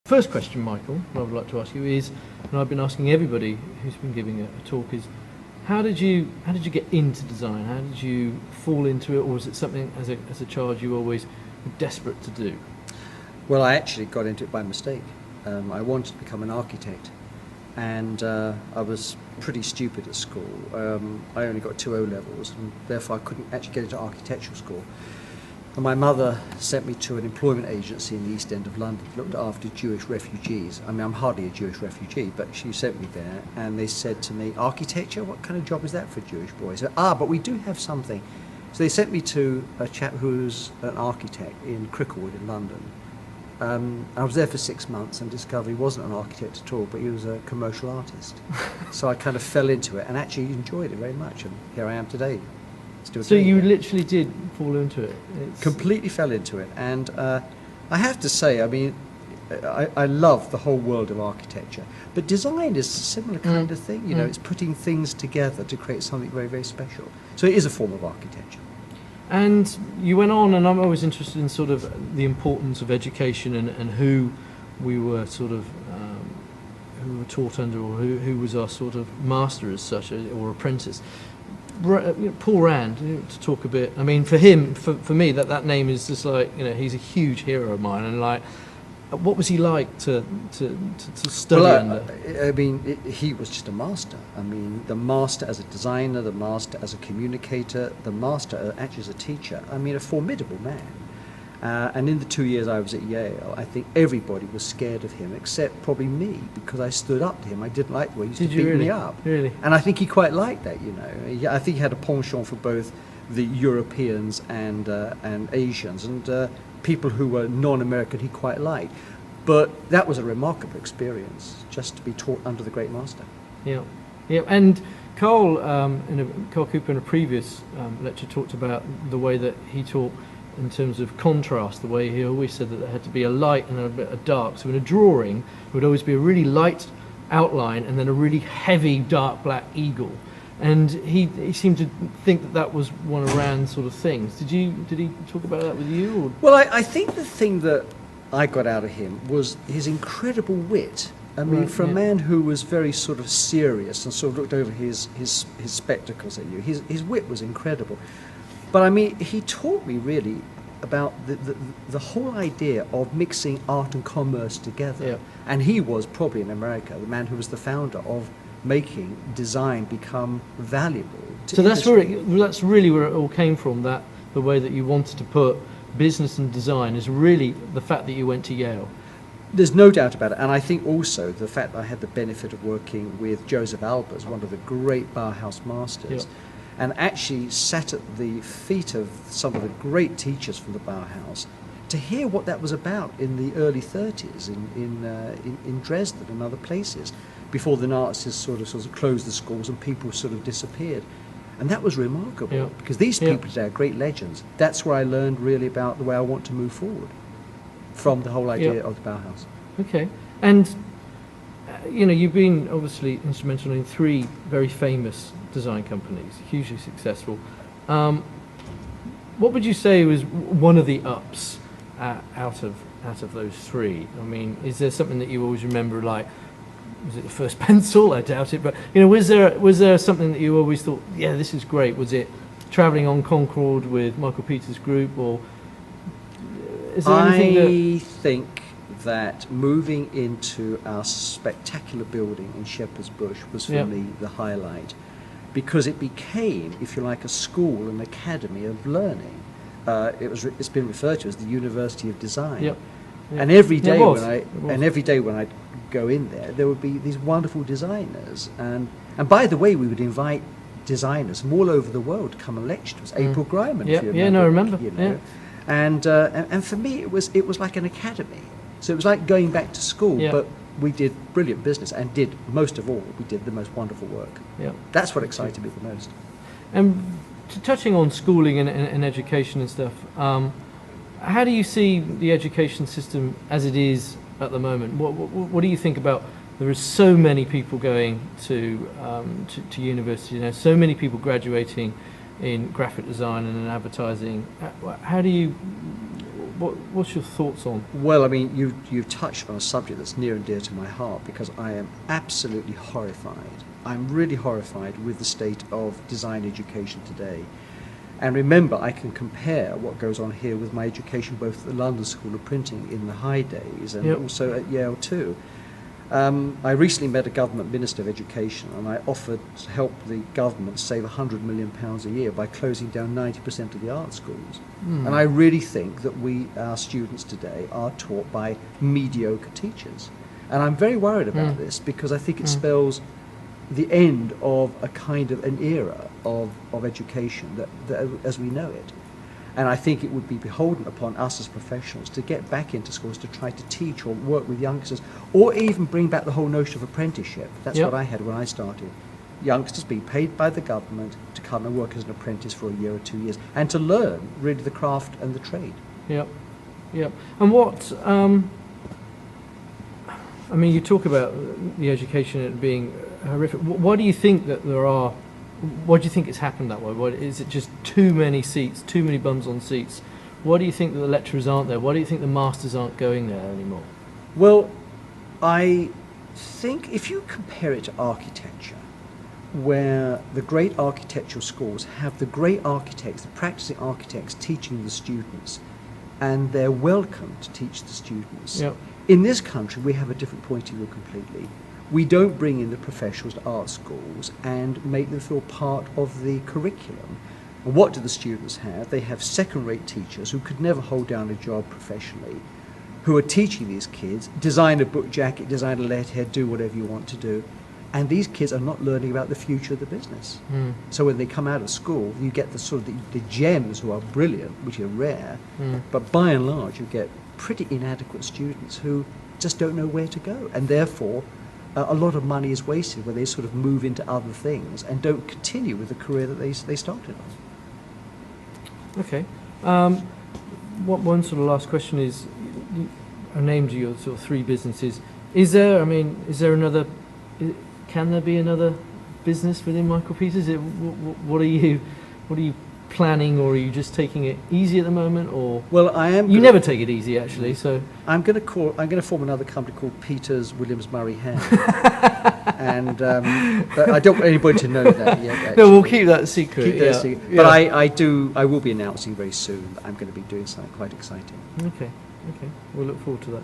First question, Michael, I would like to ask you is, and I've been asking everybody who's been giving a talk, is how did you get into design? How did you fall into it, or was it something as a child you always were desperate to do? Well, I actually got into it by mistake. I wanted to become an architect, and I was pretty stupid at school. I only got 2 O-levels, and therefore I couldn't actually get into architectural school. And my mother sent me to an employment agency in the East End of London that looked after Jewish refugees. I mean, I'm hardly a Jewish refugee, but she sent me there, and they said to me, architecture, what kind of job is that for Jewish boys? I said, but we do have something. So they sent me to a chap who's an architect in Cricklewood in London. I was there for 6 months and discovered he wasn't an architect at all, but he was a commercial artist. So I kind of fell into it and actually enjoyed it very much, and here I am today. So you literally did fall into it? Completely fell into it, and I have to say, I mean, I love the whole world of architecture, but design is a similar kind of thing, you know, it's putting things together to create something very, very special. So it is a form of architecture. And you went on, and I'm always interested in sort of the importance of education and who we were sort of, who we were taught under, or who was our sort of master as such, or apprentice. Paul Rand, to talk a bit, I mean, for him, for me, that name is just like, you know, he's a huge hero of mine, and like, what was he like to study under? I mean, he was just a master. I mean, the master as a designer, the master as a communicator, the master actually as a teacher. I mean, a formidable man. And in the 2 years I was at Yale, I think everybody was scared of him, except probably me, because I stood up to him. I didn't like the way he used to beat me up. Really? And I think he quite liked that, you know. I think he had a penchant for both the Europeans and Asians, and people who were non-American he quite liked. But that was a remarkable experience, just to be taught under the great master. Yeah, yeah. And Carl Cooper in a previous lecture talked about the way that he taught in terms of contrast, the way he always said that there had to be a light and a bit of dark. So in a drawing, there would always be a really light outline and then a really heavy dark black eagle. And he seemed to think that was one of Rand's sort of things. Did he talk about that with you? Or? Well, I think the thing that I got out of him was his incredible wit. I mean, for a man who was very sort of serious and sort of looked over his spectacles at you, his wit was incredible. But I mean, he taught me really about the whole idea of mixing art and commerce together. Yeah. And he was probably in America the man who was the founder of making design become valuable to so industry. that's really where it all came from, that the way that you wanted to put business and design is really the fact that you went to Yale. There's no doubt about it, and I think also the fact that I had the benefit of working with Joseph Albers, one of the great Bauhaus masters, and actually sat at the feet of some of the great teachers from the Bauhaus to hear what that was about in the early 30s in Dresden and other places, before the Nazis sort of closed the schools and people sort of disappeared. And that was remarkable, because these people today are great legends. That's where I learned really about the way I want to move forward from the whole idea of the Bauhaus. Okay. And, you know, you've been obviously instrumental in 3 very famous design companies, hugely successful. What would you say was one of the ups out of those 3? I mean, is there something that you always remember, like, was it the first pencil? I doubt it, but you know, was there something that you always thought, yeah, this is great? Was it travelling on Concorde with Michael Peters' group, or is there anything I think that moving into our spectacular building in Shepherd's Bush was for me the highlight, because it became, if you like, a school, an academy of learning. It's been referred to as the University of Design. Yep. And every day when I go in there would be these wonderful designers, and by the way, we would invite designers from all over the world to come and lecture to us. April Greiman, if you remember. Yeah, no, I remember. You know. And for me, it was like an academy. So it was like going back to school, but we did brilliant business, and most of all, we did the most wonderful work. Yeah, that's what excited me the most. And touching on schooling and education and stuff, how do you see the education system as it is at the moment? What do you think about? There are so many people going to university, you know, so many people graduating in graphic design and in advertising. what's your thoughts on? Well, I mean, you've touched on a subject that's near and dear to my heart, because I am absolutely horrified. I'm really horrified with the state of design education today. And remember, I can compare what goes on here with my education both at the London School of Printing in the high days and Yep. also at Yale too. I recently met a government minister of education, and I offered to help the government save £100 million a year by closing down 90% of the art schools. And I really think that our students today are taught by mediocre teachers. And I'm very worried about this, because I think it spells the end of a kind of an era of education that as we know it. And I think it would be beholden upon us as professionals to get back into schools to try to teach or work with youngsters, or even bring back the whole notion of apprenticeship. That's Yep. what I had when I started. Youngsters being paid by the government to come and work as an apprentice for a year or 2 years, and to learn really the craft and the trade. Yep, yep. And what, I mean, you talk about the education it being horrific. Why do you think that why do you think it's happened that way? Why, is it just too many seats, too many bums on seats? Why do you think that the lecturers aren't there? Why do you think the masters aren't going there anymore? Well, I think if you compare it to architecture, where the great architectural schools have the great architects, the practicing architects teaching the students, and they're welcome to teach the students. Yep. In this country, we have a different point of view completely. We don't bring in the professionals to art schools and make them feel part of the curriculum. And what do the students have? They have second-rate teachers who could never hold down a job professionally, who are teaching these kids, design a book jacket, design a letterhead, do whatever you want to do. And these kids are not learning about the future of the business. So when they come out of school, you get the sort of the gems who are brilliant, which are rare, but by and large you get pretty inadequate students who just don't know where to go, and therefore a lot of money is wasted where they sort of move into other things and don't continue with the career that they started on. Okay. One sort of last question is, I named your sort of three businesses. Is there another? Can there be another business within Michael Peters? What are you planning, or are you just taking it easy at the moment? Or Well, I am. you never take it easy, actually. So I'm going to form another company called Peters Williams Murray Hamm, and but I don't want anybody to know that yet. Actually. no, we'll keep that secret. Keep that secret. Yeah. But I will be announcing very soon that I'm going to be doing something quite exciting. Okay. We'll look forward to that.